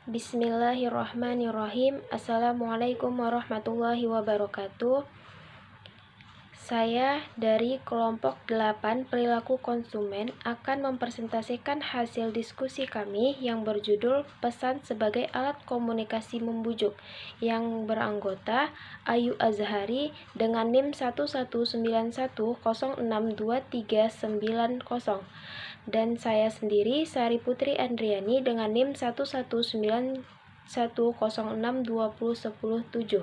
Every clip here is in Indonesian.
Bismillahirrahmanirrahim. Assalamualaikum warahmatullahi wabarakatuh. Saya dari kelompok 8 perilaku konsumen akan mempresentasikan hasil diskusi kami yang berjudul pesan sebagai alat komunikasi membujuk yang beranggota Ayu Azhari dengan NIM 1191062390 dan saya sendiri Sari Putri Andriani dengan NIM 119106201007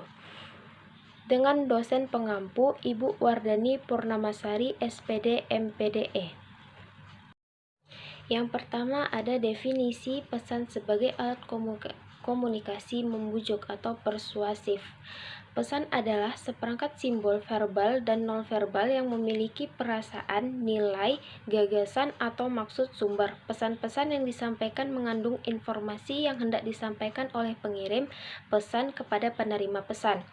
dengan dosen pengampu Ibu Wardani Purnamasari SPD MPDE. Yang pertama ada definisi pesan sebagai alat komunikasi membujuk atau persuasif. Pesan adalah seperangkat simbol verbal dan nonverbal yang memiliki perasaan, nilai, gagasan, atau maksud sumber. Pesan-pesan yang disampaikan mengandung informasi yang hendak disampaikan oleh pengirim pesan kepada penerima pesan.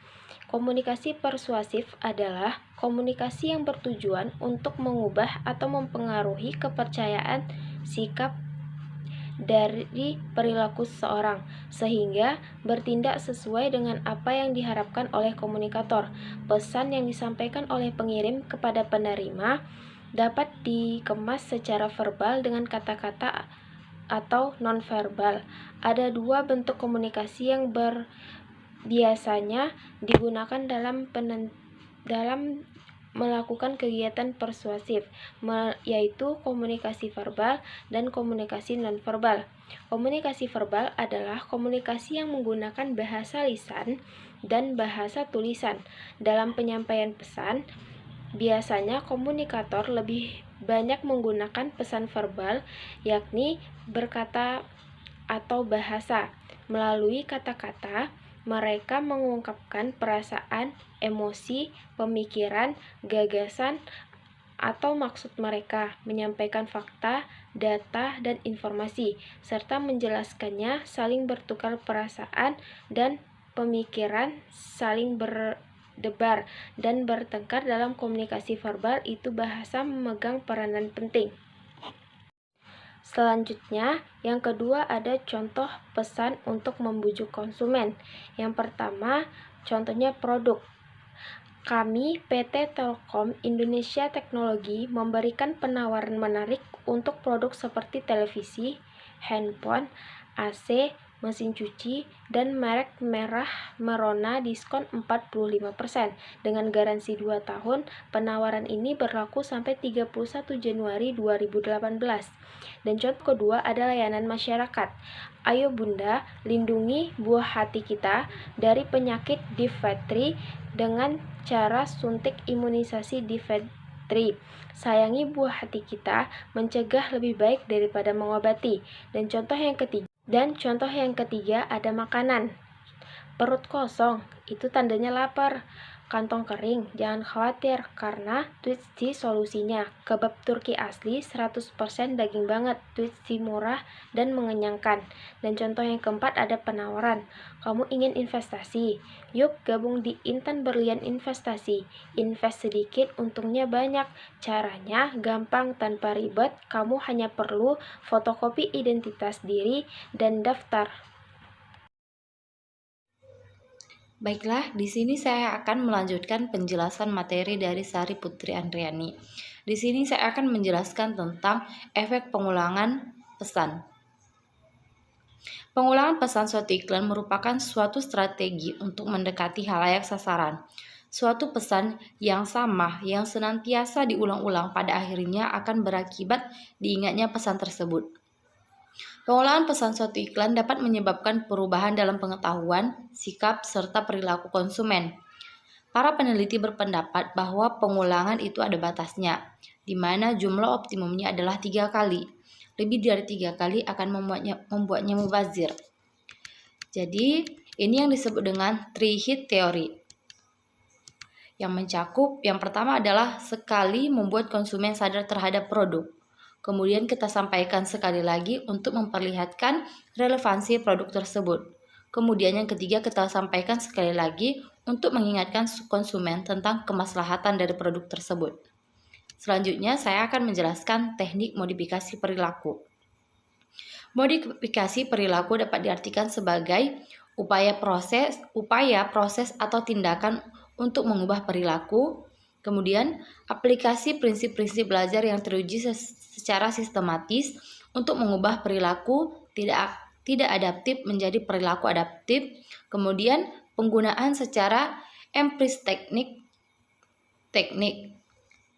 Komunikasi persuasif adalah komunikasi yang bertujuan untuk mengubah atau mempengaruhi kepercayaan, sikap, dari perilaku seseorang, sehingga bertindak sesuai dengan apa yang diharapkan oleh komunikator. Pesan yang disampaikan oleh pengirim kepada penerima dapat dikemas secara verbal dengan kata-kata atau nonverbal. Ada dua bentuk komunikasi yang biasanya digunakan dalam melakukan kegiatan persuasif, yaitu komunikasi verbal dan komunikasi nonverbal. Komunikasi verbal adalah komunikasi yang menggunakan bahasa lisan dan bahasa tulisan. Dalam penyampaian pesan, biasanya komunikator lebih banyak menggunakan pesan verbal, yakni berkata atau bahasa. Melalui kata-kata, mereka mengungkapkan perasaan, emosi, pemikiran, gagasan, atau maksud mereka, menyampaikan fakta, data, dan informasi, serta menjelaskannya, saling bertukar perasaan dan pemikiran, saling berdebar, dan bertengkar. Dalam komunikasi verbal itu bahasa memegang peranan penting. Selanjutnya, yang kedua ada contoh pesan untuk membujuk konsumen. Yang pertama, contohnya produk. Kami, PT Telkom Indonesia Teknologi, memberikan penawaran menarik untuk produk seperti televisi, handphone, AC, mesin cuci, dan merek merah Merona diskon 45%. Dengan garansi 2 tahun, penawaran ini berlaku sampai 31 Januari 2018. Dan contoh kedua ada layanan masyarakat. Ayo Bunda, lindungi buah hati kita dari penyakit difteri dengan cara suntik imunisasi difteri. Sayangi buah hati kita, mencegah lebih baik daripada mengobati. Dan contoh yang ketiga ada makanan. Perut kosong, itu tandanya lapar. Kantong kering, jangan khawatir karena Twitsi solusinya. Kebab Turki asli 100% daging banget, Twitsi murah dan mengenyangkan. Dan contoh yang keempat ada penawaran. Kamu ingin investasi? Yuk gabung di Intan Berlian Investasi. Invest sedikit, untungnya banyak. Caranya gampang tanpa ribet. Kamu hanya perlu fotokopi identitas diri dan daftar. Baiklah, di sini saya akan melanjutkan penjelasan materi dari Sari Putri Andriani. Di sini saya akan menjelaskan tentang efek pengulangan pesan. Pengulangan pesan suatu iklan merupakan suatu strategi untuk mendekati khalayak sasaran. Suatu pesan yang sama yang senantiasa diulang-ulang pada akhirnya akan berakibat diingatnya pesan tersebut. Pengulangan pesan suatu iklan dapat menyebabkan perubahan dalam pengetahuan, sikap, serta perilaku konsumen. Para peneliti berpendapat bahwa pengulangan itu ada batasnya, di mana jumlah optimumnya adalah 3 kali. Lebih dari 3 kali akan membuatnya mubazir. Jadi, ini yang disebut dengan 3-hit theory. Yang mencakup, yang pertama adalah sekali membuat konsumen sadar terhadap produk. Kemudian kita sampaikan sekali lagi untuk memperlihatkan relevansi produk tersebut. Kemudian yang ketiga kita sampaikan sekali lagi untuk mengingatkan konsumen tentang kemaslahatan dari produk tersebut. Selanjutnya saya akan menjelaskan teknik modifikasi perilaku. Modifikasi perilaku dapat diartikan sebagai upaya proses atau tindakan untuk mengubah perilaku. Kemudian, aplikasi prinsip-prinsip belajar yang teruji secara sistematis untuk mengubah perilaku tidak adaptif menjadi perilaku adaptif. Kemudian, penggunaan secara empiris teknik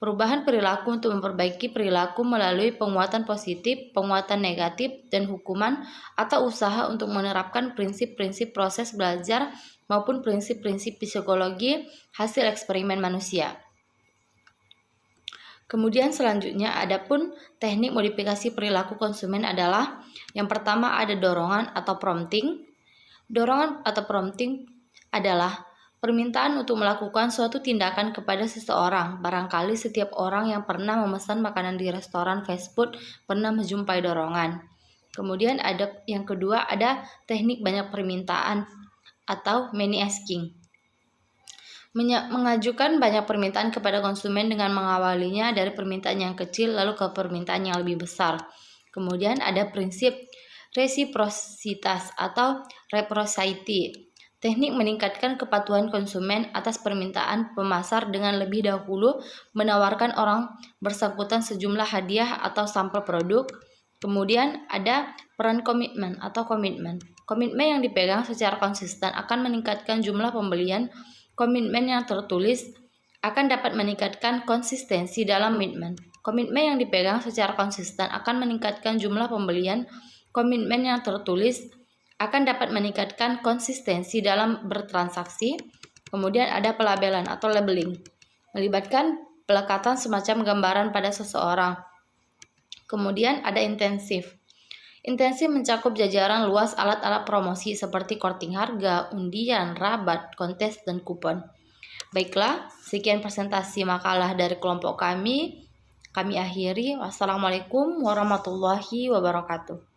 perubahan perilaku untuk memperbaiki perilaku melalui penguatan positif, penguatan negatif, dan hukuman atau usaha untuk menerapkan prinsip-prinsip proses belajar maupun prinsip-prinsip psikologi hasil eksperimen manusia. Kemudian selanjutnya adapun teknik modifikasi perilaku konsumen adalah yang pertama ada dorongan atau prompting. Dorongan atau prompting adalah permintaan untuk melakukan suatu tindakan kepada seseorang. Barangkali setiap orang yang pernah memesan makanan di restoran fast food pernah menjumpai dorongan. Kemudian yang kedua ada teknik banyak permintaan atau many asking. Mengajukan banyak permintaan kepada konsumen dengan mengawalinya dari permintaan yang kecil lalu ke permintaan yang lebih besar. Kemudian ada prinsip resiprositas atau reciprocity. Teknik meningkatkan kepatuhan konsumen atas permintaan pemasar dengan lebih dahulu menawarkan orang bersangkutan sejumlah hadiah atau sampel produk. Kemudian ada peran komitmen atau komitmen. Komitmen yang dipegang secara konsisten akan meningkatkan jumlah pembelian. Komitmen yang tertulis akan dapat meningkatkan konsistensi dalam komitmen. Komitmen yang dipegang secara konsisten akan meningkatkan jumlah pembelian. Komitmen yang tertulis akan dapat meningkatkan konsistensi dalam bertransaksi. Kemudian ada pelabelan atau labeling, melibatkan pelekatan semacam gambaran pada seseorang. Kemudian ada intensif. Intensif mencakup jajaran luas alat-alat promosi seperti korting harga, undian, rabat, kontes, dan kupon. Baiklah, sekian presentasi makalah dari kelompok kami. Kami akhiri. Wassalamualaikum warahmatullahi wabarakatuh.